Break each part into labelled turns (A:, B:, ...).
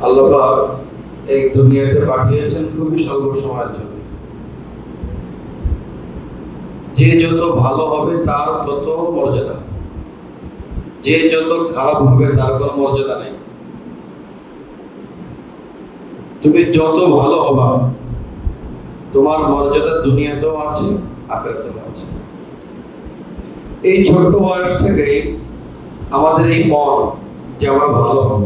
A: আল্লাহ পাক এই দুনিয়াতে পাঠিয়েছেন খুবই স্বল্প সময়ের জন্য। যে যত ভালো হবে তার তত মর্যাদা, যে যত খারাপ হবে তার কোনো মর্যাদা নেই। তুমি যত ভালো হবা তোমার মর্যাদা দুনিয়াতেও আছে, আখিরাতেও আছে। এই ছোট্ট বয়স থেকেই আমাদের এই মন যে আমরা ভালো হব,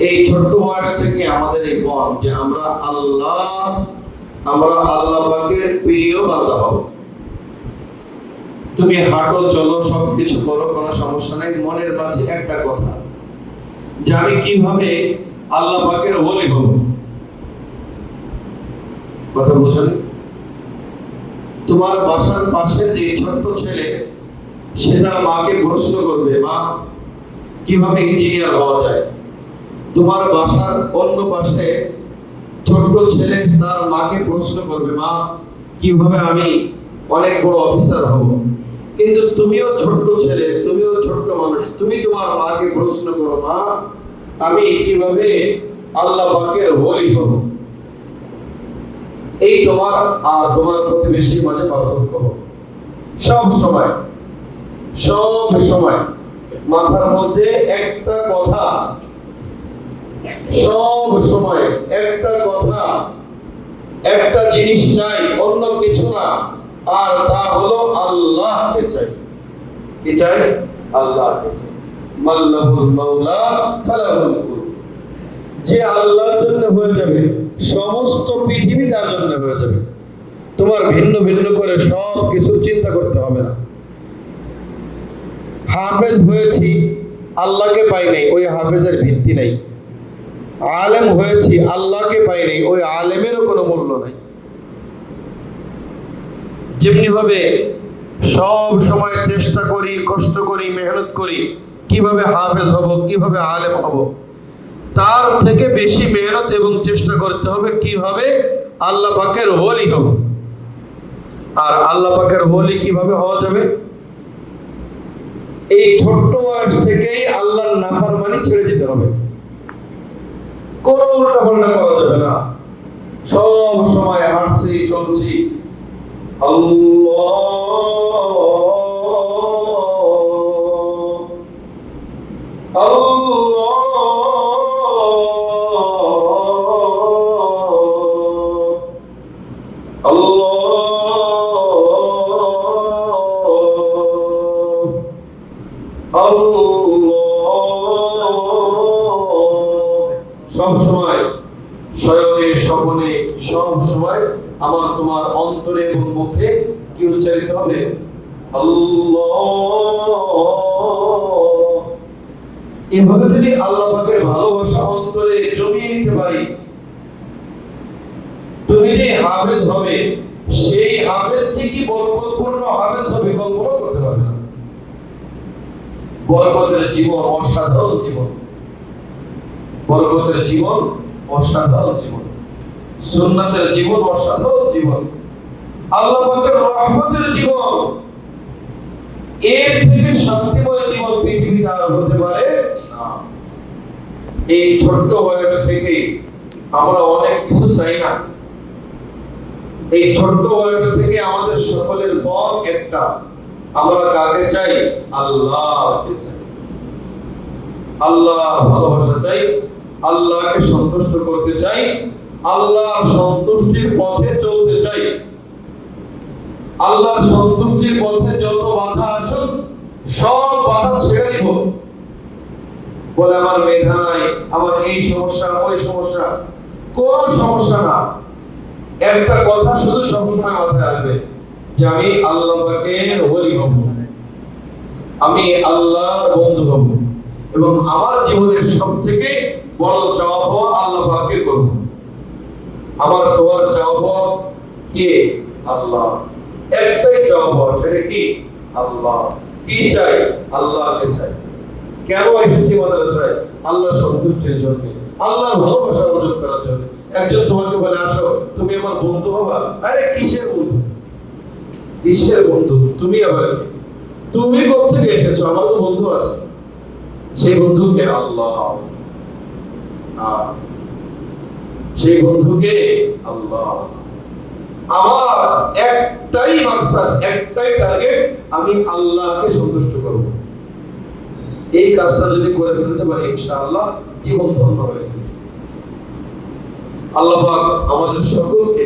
A: এই ছোট্ট বয়স থেকে আমাদের এই মন যে আমরা আল্লাহ পাকের প্রিয় বান্দা হব। তুমি হাঁটো, চলো, সবকিছু করো, কোনো সমস্যা নেই। মনের মাঝে একটা কথা যে আমি কিভাবে আল্লাহ পাকের ওলি হব। কথা বুঝলি? তোমার বাসার পাশের যে ছোট্ট ছেলে, সে তার মাকে প্রশ্ন করবে, মা কিভাবে ইঞ্জিনিয়ার হওয়া যায়। তোমার বাসার অন্য পাশে ছোট্ট ছেলে তার মাকে প্রশ্ন করবে, মা কিভাবে আমি অনেক বড় অফিসার হব। কিন্তু তুমিও ছোট্ট ছেলে, তুমিও ছোট্ট মানুষ, তুমি তোমার মাকে প্রশ্ন করো, মা আমি কিভাবে আল্লাহ পাকের ওলি হব। এই তোমার আর তোমার প্রতিবেশীর মাঝে পার্থক্য। সব সময় মাথার মধ্যে একটা কথা, সব সময় একটা কথা, একটা জিনিস চাই, অন্য কিছু না। আর তা হলো আল্লাহকে চাই। কি চাই? আল্লাহকে চাই। মাল্লাহুল মাওলা ফালাহুল কুল। যে আল্লাহর জন্য হয়ে যাবে, সমস্ত পৃথিবী তার জন্য হয়ে যাবে। তোমার ভিন্ন ভিন্ন করে সব কিছুর চিন্তা করতে হবে না। হাফেজ হয়েছি, আল্লাহকে পাই নাই, ওই হাফেজের ভিত্তি নাই। আলেম হয়েছি, আল্লাহকে পাই নাই, ওই আলেমেরও কোনো মূল্য নাই। যেমনি ভাবে সব সময় চেষ্টা করি, কষ্ট করি, মেহনত করি কিভাবে হাফেজ হব, কিভাবে আলেম হব, তার থেকে বেশি মেহনত এবং চেষ্টা করতে হবে কিভাবে আল্লাহ পাকের ওলি হব। আর আল্লাহ পাকের ওলি কিভাবে হওয়া যাবে? এই ছোট্ট বয়স থেকেই আল্লাহর নাফরমানি ছেড়ে যেতে হবে। কোনো উল্টাপাল্টা করা যাবে না। সব সময় হাঁটছি, চলছি, সব সময় শয়নে স্বপনে সব সময় আমার তোমার অন্তরে এবং মুখে কি উচ্চারিত হবে? আল্লাহ। এভাবে যদি আল্লাহ পাকের ভালোবাসা অন্তরে জমিয়ে নিতে পারি, তুমি যে হাফেজ হবে সেই হাফেজ ঠিকই বরকতপূর্ণ হাফেজ হবে, কল্পনা করতে পারবে না। বরকতের জীবন, অসাধারণ জীবন। বরকতের জীবন, অসাধারণ জীবন। সুন্নাতের জীবন, অসাধারণ জীবন। আল্লাহ পাকের রহমতের জীবন। এর থেকে শান্তিময় জীবন পৃথিবীতে আর হতে পারে না। এই ছোট্ট বয়স থেকে আমরা অনেক কিছু চাই না। এই ছোট্ট বয়স থেকে আমাদের সকলের পথ একটা, আমরা কাকে চাই? আল্লাহকে চাই। আল্লাহ ভালোবাসা চাই, আল্লাহকে সন্তুষ্ট করতে চাই, আল্লাহর সন্তুষ্টির পথে চলতে চাই। আল্লাহর সন্তুষ্টির পথে যত বাধা আসুক সব বাধা ছেড়ে দিব। বলে আমার মেধা নাই, আমার এই সমস্যা, ওই সমস্যা, কোন সমস্যা না। একটা কথা শুধু সবসময় মাথায় আসবে যে আমি আল্লাহ পাকের ওলি হব, আমি আল্লাহর বন্ধু হব, এবং আমার জীবনের সবথেকে বড় চাওয়া পাওয়া আল্লাহ পাককে করব। আমার তোমার চাওয়া পাওয়া কে? আল্লাহ। একটাই চাওয়া পাওয়া, সেটা কি? আল্লাহ। কি চাই? আল্লাহকে চাই। কেন এসেছি মাদ্রাসায়? আল্লাহর সন্তুষ্টির জন্য, আল্লাহর ভালোবাসা অর্জন করার জন্য। একজন তোমাকে বলে, আসো তুমি আমার বন্ধু হবা। আরে কিসের বন্ধু? কিসের বন্ধু? তুমি আবার তুমি কোথা থেকে এসেছো? আমার তো বন্ধু আছে। সেই বন্ধুকে আল্লাহ। সেই বন্ধুকে আল্লাহ। আমার একটাই মাকসাদ, একটাই টার্গেট, আমি আল্লাহকে সন্তুষ্ট করব। এই কাজটা যদি করে ফেলতে পারি ইনশাআল্লাহ জীবন ধন্য হয়ে যাবে। আল্লাহ পাক আমাদের সকলকে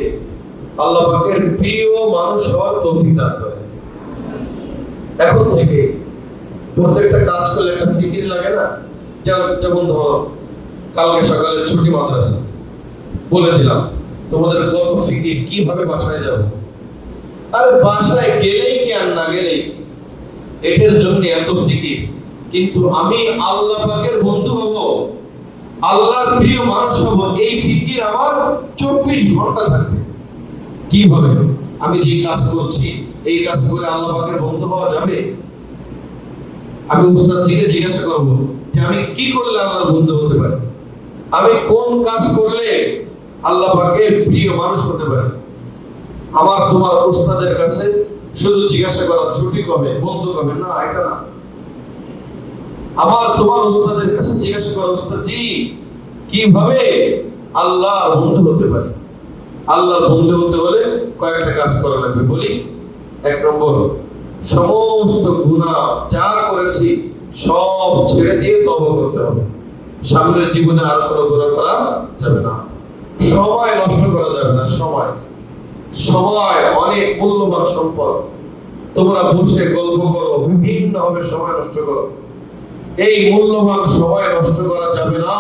A: আল্লাহ পাকের প্রিয় মানুষ হওয়ার তৌফিক দান করেন। এখন থেকে প্রত্যেকটা কাজ করলে একটা ফিকির লাগে না? যেমন ধরো কালকে সকালে ছুটি মাদ্রাসা, বলে দিলাম তোমাদের কত ফিকির, কিভাবে বাসায় যাব। আরে বাসায় গেলেই কি আর না গেলেই, এটার জন্য এত ফিকির। কিন্তু আমি আল্লাহ পাকের বন্ধু হব, আল্লাহর প্রিয় মানুষ হব, এই ফিকির আমার 24 ঘন্টা থাকবে। কিভাবে আমি যে কাজ করছি, এই কাজ করে আল্লাহ পাকের বন্ধু হওয়া যাবে? আমি উস্তাদজিকে জিজ্ঞাসা করব যে আমি কি করলে আল্লাহর বন্ধু হতে পারি, আমি কোন কাজ করলে আল্লাহ পাকের প্রিয় মানুষ হতে পারি। আমার তোমার উস্তাদের কাছে শুধু জিজ্ঞাসা করা ছুটি কবে, বন্ধু কবে, না, এটা না। আমার তোমার উস্তাদের কাছে জিজ্ঞাসা করা, উস্তাদজি কিভাবে আল্লাহর বন্ধু হতে পারি। আল্লাহর বন্ধু হতে হলে কয়েকটা কাজ করা লাগবে, বলি। 1 নম্বর, সমস্ত গুনাহ যা করেছি সব ছেড়ে দিয়ে তওবা করতে হবে। সামনের জীবনে আর কোনো গুনাহ করা যাবে না। সময় নষ্ট করা যাবে না। সময় অনেক মূল্যবান সম্পদ। তোমরা বসে গল্প করো, বিভিন্ন ভাবে সময় নষ্ট করো, এই মূল্যবান সময় নষ্ট করা যাবে না।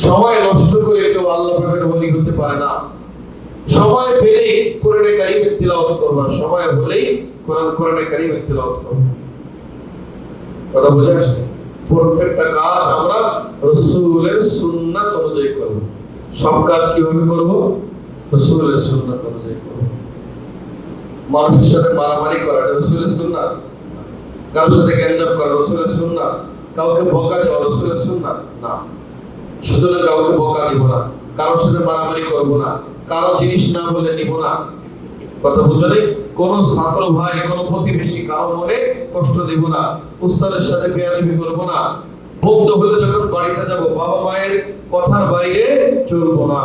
A: সময় নষ্ট করে কেউ আল্লাহ পাকের ওলি হতে পারে না। সময় পেলেই কোরআনে কারীমের তিলাওয়াত করবা, সময় হলেই কোরআনে কারীমের তিলাওয়াত করবা। কথা বুঝা আসছে? প্রত্যেকটা কাজ আমরা রাসূলের সুন্নাত অনুযায়ী করব। সব কাজ কিভাবে করব? রাসূলের সুন্নাত অনুযায়ী করব। মানুষের সাথে মারামারি করা এটা রাসূলের সুন্নাত, কারোর সাথে গ্যাঞ্জাম করা রাসূলের সুন্নাত, কাউকে বকা দেওয়া রাসূলের সুন্নাত না। সুতরাং কাউকে বকা দিব না, কারোর সাথে মারামারি করব না, কারো জিনিস না বলে নিব না। কথা বুঝলে? কোন ছাত্র ভাই, কোন প্রতিবেশী কারো মনে কষ্ট দেব না, উস্তাদের সাথে বেয়াদবি করব না, বন্ধু হলে যখন বাড়িতে যাব বাবা মায়ের কথার বাইরে চলব না।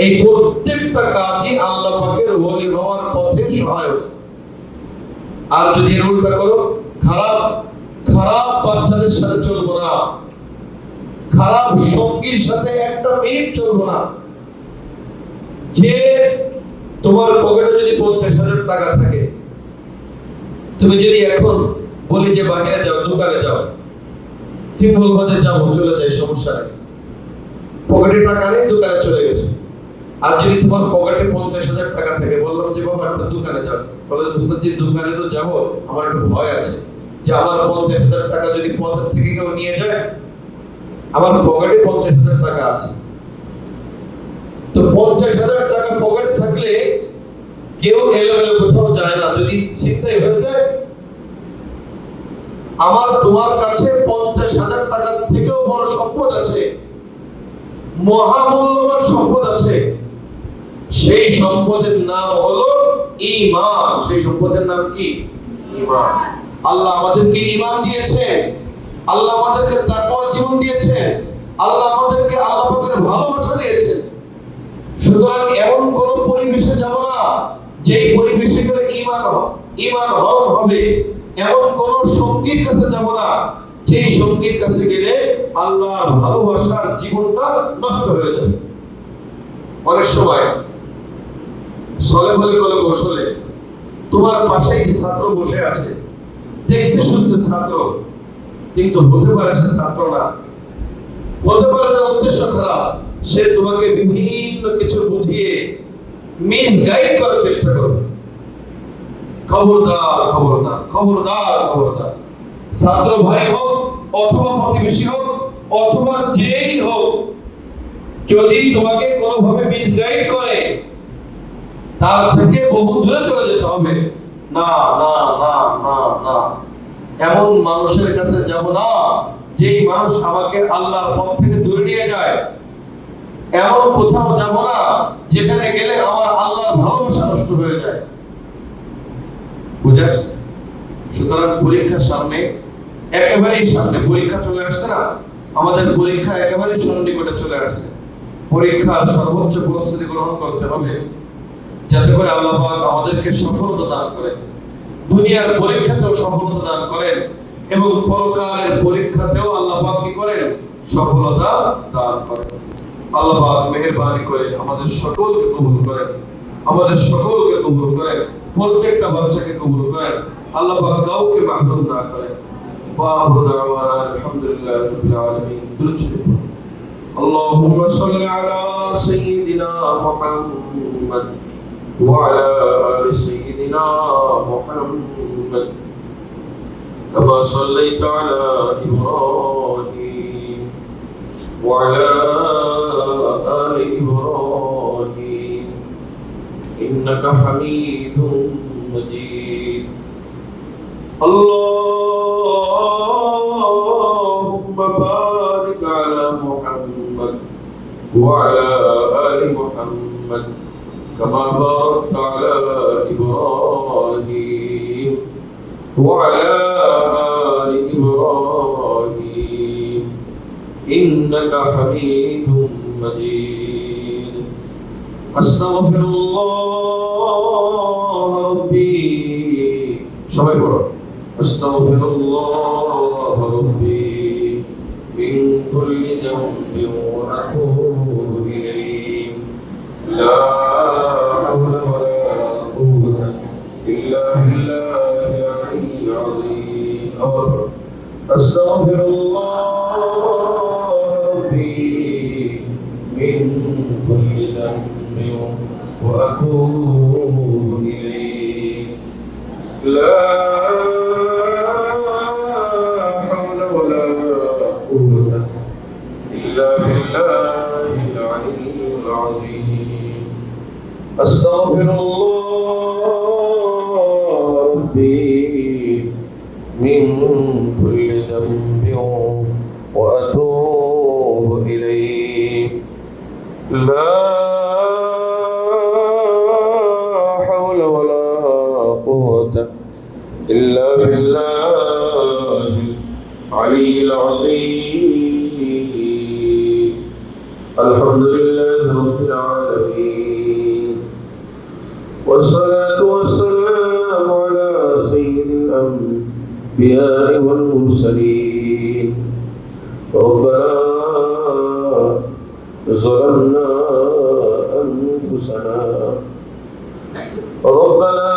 A: এই প্রত্যেকটা কাজই আল্লাহ পাকের ওলি হওয়ার পথে সহায়ক। আর যদি এর উল্টা করো, খারাপ বাচ্চাদের সাথে চলব না, খারাপ সঙ্গীর সাথে একটা মিনিট চলবো না। যে তোমার পকেটে যদি 50,000 টাকা থাকে, তুমি যদি এখন বলি যে বাইরে যাও, দোকানে যাও, তুমি বলবো যে যাবো, চলে যাই, সমস্যা নেই, পকেটে টাকা নেই, দোকানে চলে গেছে। আর যদি তোমার পকেটে 50,000 টাকা থাকে, বললাম যে বাবা একটা দোকানে যাও, বলে উস্তাদজি দোকানে তো যাবো, আমার একটু ভয় আছে যে আমার 50,000 টাকা যদি পকেট থেকে কেউ নিয়ে যায়, আমার পকেটে 50,000 টাকা আছে। তো 50,000 টাকা পকেটে থাকলে কেউ এলোমেলো কোথাও যায় না, যদি চিন্তাই হয়ে যায়। আমার তোমার কাছে 50,000 টাকার থেকেও বড় সম্পদ আছে, মহামূল্যবান সম্পদ আছে। সেই সম্পদের নাম হলো ঈমান। সেই সম্পদের নাম কি? ঈমান। আল্লাহ আমাদেরকে ঈমান দিয়েছেন, আল্লাহ আমাদেরকে তাকওয়া জীবন দিয়েছেন, আল্লাহ আমাদেরকে আল্লাহ পাকের ভালোবাসা দিয়েছেন। সুতরাং এমন কোন পরিবেশে যাব না যেই পরিবেশে গেলে ঈমান হরণ হবে। এমন কোন সঙ্গীর কাছে যাব না যেই সঙ্গীর কাছে গেলে আল্লাহর ভালোবাসার জীবনটা নষ্ট হয়ে যাবে। অনেক সময় চলে বলে কৌশলে তোমার পাশেই যে ছাত্র বসে আছে, দেখতে শুনতে ছাত্র, কিন্তু হতে পারে সে ছাত্র না, হতে পারে তার উদ্দেশ্য খারাপ। সে তোমাকে বিভিন্ন কিছু বুঝিয়ে মিসগাইড করার চেষ্টা করবে। খবরদার খবরদার খবরদার খবরদার। ছাত্র ভাই হোক অথবা প্রতিবেশী হোক অথবা যেই হোক, যদি তোমাকে কোনোভাবে মিসগাইড করে, তার থেকে বহু দূরে চলে যেতে হবে। না না না না না, এমন মানুষের কাছে যাব না যেই মানুষ আমাকে আল্লাহর পথ থেকে দূরে নিয়ে যায়। এমন কোথাও যাব না যেখানে গেলে আমার আল্লাহর ভালোবাসা নষ্ট হয়ে যায়। বুঝাস? সুতরাং পরীক্ষার সামনে একেবারেই সামনে পরীক্ষা চলে আসছে না, আমাদের পরীক্ষা একেবারেই সন্নিকটে চলে আসছে। পরীক্ষার সর্বোচ্চ প্রস্তুতি গ্রহণ করতে হবে, যাতে করে আল্লাহ পাক আমাদেরকে সফলতা দান করেন, দুনিয়ার পরীক্ষাতেও সফলতা দান করেন এবং পরকালের পরীক্ষাতেও আল্লাহ পাক কি করেন, সফলতা দান করেন। আল্লাহ পাক মেহেরবানি করে আমাদের সকলকে কবুল করেন, আমাদের সকলকে কবুল করেন, প্রত্যেকটা বাচ্চাকে কবুল করেন, আল্লাহ পাক কাউকে মাহরুম না করেন। ওয়া আখিরু দাওয়ানা আলহামদুলিল্লাহি রাব্বিল আলামিন। اللهم صل على سيدنا محمد وعلى آل سيدنا محمد كما صليت على إبراهيم وعلى آل إبراهيم إنك حميد مجيد. اللهم بارك على محمد وعلى آل محمد كما باركت على إبراهيم وعلى آل إبراهيم إنك حميد مجيد. أستغفر الله ربي সবাই বলো أستغفر الله ربي من كل ذنب وأتوب إليه لا حول ولا قوة إلا بالله العلي العظيم. أستغفر الله ربي من كل ذنب وأتوب إليه لا حول ولا قوة إلا بالله العلي العظيم. أستغفر الله ربي من كل ذنب وأتوب إليه لا حول ولا قوة إلا بالله العلي العظيم. الحمد لله رب العالمين والصلاة والسلام على سيد الأنبياء والمرسلين. ربنا ظلمنا أنفسنا ربنا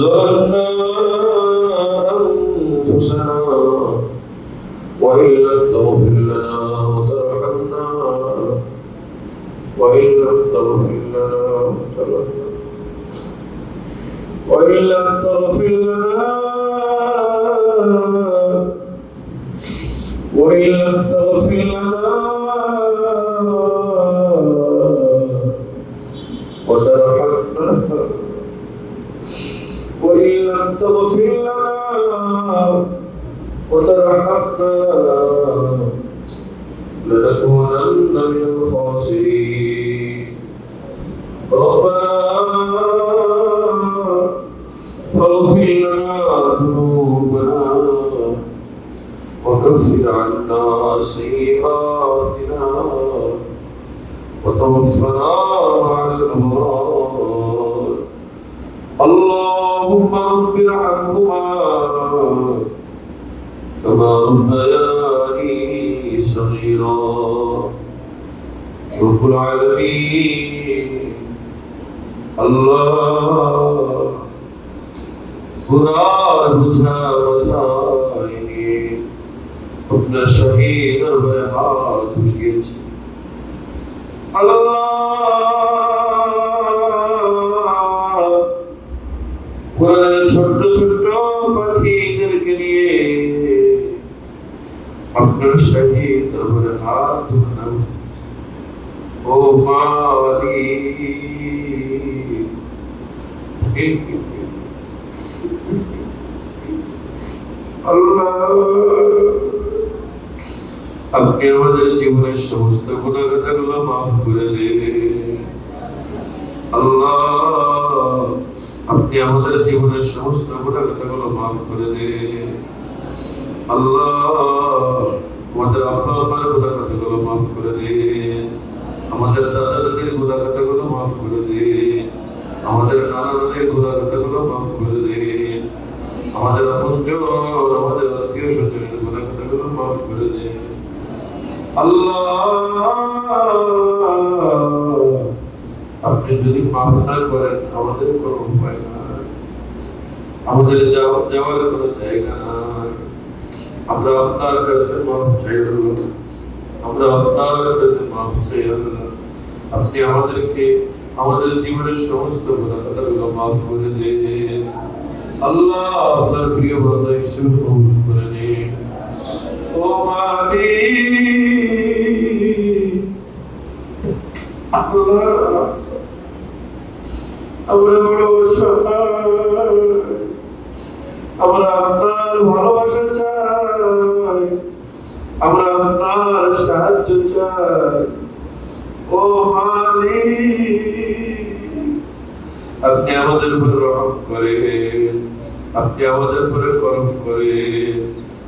A: ظلمنا أنفسنا وإن لم تغفر لنا وترحمنا وإن لم تغفر لنا وإن لم تغفر لنا وإن لم تغفر لنا وترحمنا وإن لم تغفر لنا وترحمنا لنكونن من الخاسرين. ربنا فاغفر لنا ذنوبنا وكفر عنا سيئاتنا وتوفنا مع الأبرار. اللهم رب ارحمهما كما ربياني صغيرا. رب العالمين الله गुनाह बुझा बताएंगे अपना शहीद हाथ उठिएছে আল্লাহ কোরআনের ছোট ছোট পাখিদেরকে নিয়ে আপনার শহীদ হাত উঠান ও মালিক আল্লাহ আপনি আমাদের জীবনের সমস্ত গুনাহগুলো মাফ করে দিন আল্লাহ
B: আপনি আমাদের জীবনের সমস্ত গুনাহ খাতাগুলো মাফ করে দিন আল্লাহ। আমাদের আব্বা আম্মার গুনাহ খাতাগুলো মাফ করে দিন, আমাদের দাদা দাদির গুনাহ খাতাগুলো মাফ করে দিন, আমাদের নানা নানির গুনাহ খাতাগুলো মাফ করে দিন, আমাদের আপনজন আমাদের আত্মীয় স্বজনের গুনাহ খাতাগুলো মাফ করে দিন আল্লাহ। আপনি যদি মাফ না করেন আমাদের কোনো উপায় নাই, আমাদের যাওয়ার কোনো জায়গা নাই। আমরা আপনার কাছে মাফ চাই আল্লাহ, আমরা আপনার কাছে মাফ চাই আল্লাহ। আপনি আমাদেরকে আমাদের জীবনের সমস্ত গুনাহ খাতাগুলো মাফ করে দিন আল্লাহ। আপনার প্রিয় বান্দা হিসেবে কবুল করে নিন ও মালিক। আল্লাহ আমরা বড় অসহায়, আমরা আপনার ভালোবাসা চাই, আমরা আপনার সাহায্য চাই ও মালিক। আপনি আমাদের উপর রহম করেন, আপনি আমাদের উপরে করম করেন,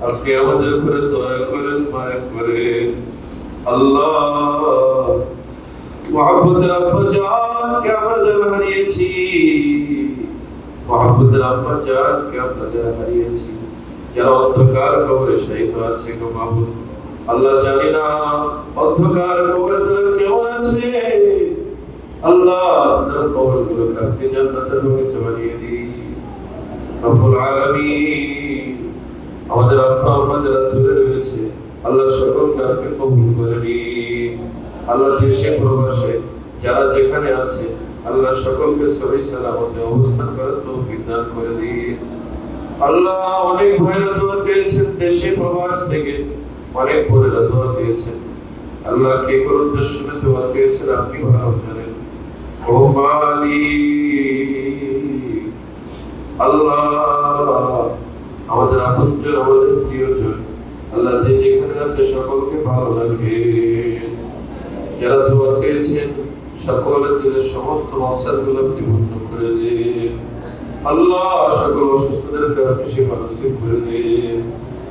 B: আপনি আমাদের উপরে দয়া করেন, মায়া করেন আল্লাহ। মোহাম্মদের আব্বা জানকে আমরা যারা হারিয়েছি, মোহাম্মদের আব্বা জানকে আমরা যারা হারিয়েছি, যারা অন্ধকার কবরে শায়িত আছে গো মাবুদ আল্লাহ, জানি না অন্ধকার কবরে তারা কেমন আছে আল্লাহ। তাদের কবরগুলোকে আপনি জান্নাতের বাগিচা বানিয়ে দিন রব্বুল আলামিন। আমাদের আব্বা আম্মা যারা দূরে রয়েছে আল্লাহ সকলকে আপনি কবুল করে নিন আল্লাহ। দেশে প্রবাসে যারা যেখানে আছে আল্লাহ সকলকে সহি সালামতে অবস্থান করার তৌফিক দান করে দিন আল্লাহ। অনেক ভাইরা দোয়া চেয়েছেন দেশে প্রবাস থেকে, অনেক বোনেরা দোয়া চেয়েছেন আল্লাহ। কে কোন উদ্দেশ্য দোয়া চেয়েছেন আপনি ভালো জানেন ও মালিক। আল্লাহ আমাদের আপনজন আমাদের প্রিয়জন আল্লাহ যে যেখানে আছে সকলকে ভালো রাখেন। যারা দোয়া চেয়েছেন সকলের দিলের সমস্ত মকসদগুলো আপনি পূর্ণ করে দিন আল্লাহ। সকল অসুস্থদেরকে আপনি সেবা নসিব করে দিন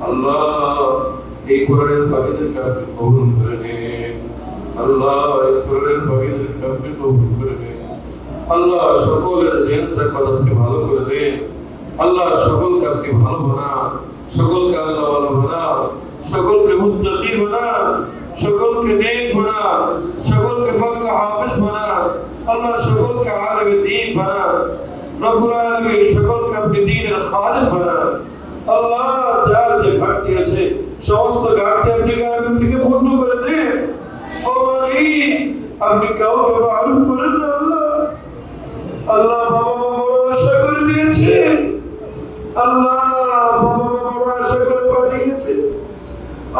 B: আল্লাহ। এই কোরআনের পাখিদেরকে আপনি কবুল করে নিন আল্লাহ, এই কোরআনের পাখিদেরকে আপনি কবুল করে নিন আল্লাহ। সকলের জেন জাকাত আপনি ভালো করে দিন আল্লাহ। সকলকে আপনি ভালো বানান, সকলকে আল্লাহ ভালো বানান, সকলকে মুত্তাকি বানান, সকলকে নেক বানান, সকলকে পাক্কা হাফেজ বানান আল্লাহ। সকলকে আলেম দ্বীন বানান রব্বুল আলামিন। সকলকে আপনি দ্বীনের খাদিম বানান আল্লাহ। যার যে ঘাটতি আছে সমস্ত ঘাটতি আপনি গায়েব থেকে পূর্ণ করে দেন ও মালিক। আপনি কাউকে মারুফ করেন না আল্লাহ। আল্লাহ বাবা মা বড় আশা করে দিয়েছে আল্লাহ, বাবা মা বড় আশা করে পাঠিয়েছে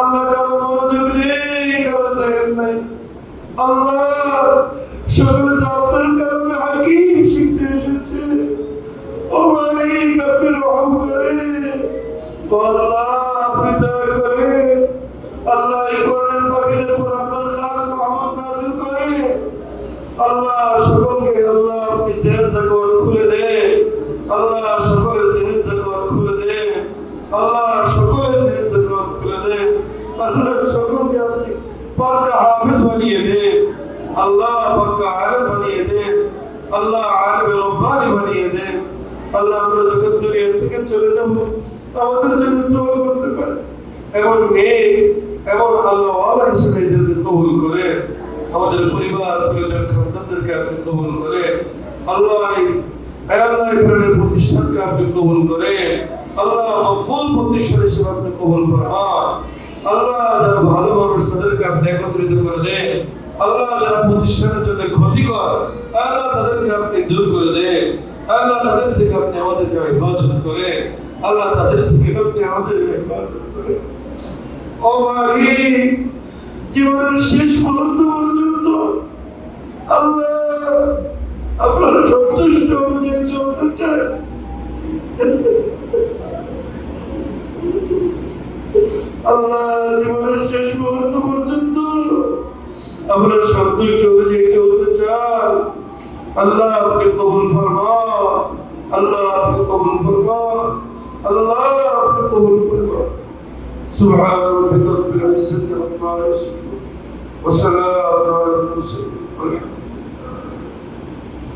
B: আল্লাহ। কারো মনোযোগ নেই, কারো জায়গা নাই আল্লাহ। সকলে তো আপনার কারণে হাকিম শিখতে এসেছে ও মালিক। আপনি রহম করে ও আল্লাহ, আপনি দয়া করে আল্লাহ। এই কোরআনের পাখিদের উপর আপনার খাস রহমত নাযিল করে আল্লাহ। সকলকে আল্লাহ আপনি জেহেন জাকাত খুলে দেন আল্লাহ। সকলের জেহেন জাকাত খুলে দেন আল্লাহ। সকলের জেহেন জাকাত খুলে দেন আল্লাহ। সকলকে আপনি পাক্কা হাফেজ বানিয়ে দেন আল্লাহ, পাক্কা আলেম বানিয়ে দেন আল্লাহ, আলেম রব্বানি বানিয়ে দেন আল্লাহ। আমরা যখন দুনিয়া থেকে চলে যাব আমাদের জন্য দোয়া করতে পারে এমন নেক এমন আল্লাহ ওয়ালা হিসেবে এদেরকে কবুল করে আমাদের পরিবার পরিজন খানদানদেরকে আপনি কবুল করে আল্লাহ। আল্লাহ এই প্রাণের প্রতিষ্ঠানকে আপনি কবুল করে আল্লাহ। মকবুল প্রতিষ্ঠান হিসেবে আপনি কবুল ফরমান আল্লাহ। যারা ভালো মানুষ তাদেরকে আপনি একত্রিত করে দেন আল্লাহ। যারা প্রতিষ্ঠানের জন্য ক্ষতিকর আল্লাহ তাদেরকে আপনি দূর করে দেন আল্লাহ। তাদের থেকে আপনি আমাদেরকে হেফাজত করে আল্লাহ। তাদের থেকে আপনি আমাদেরকে হেফাজত করে ও মালিক। জীবনের শেষ মুহূর্ত পর্যন্ত আল্লাহ আপনারা সন্তুষ্ট অনুযায়ী চলতে চায় আল্লাহ। জীবনের শেষ মুহূর্ত পর্যন্ত আপনারা সন্তুষ্ট অনুযায়ী চলতে চান আল্লাহ। আপনি কবুল ফরমান
A: سبحان ربك رب العزة عما يصفون وسلام على المرسلين والحمد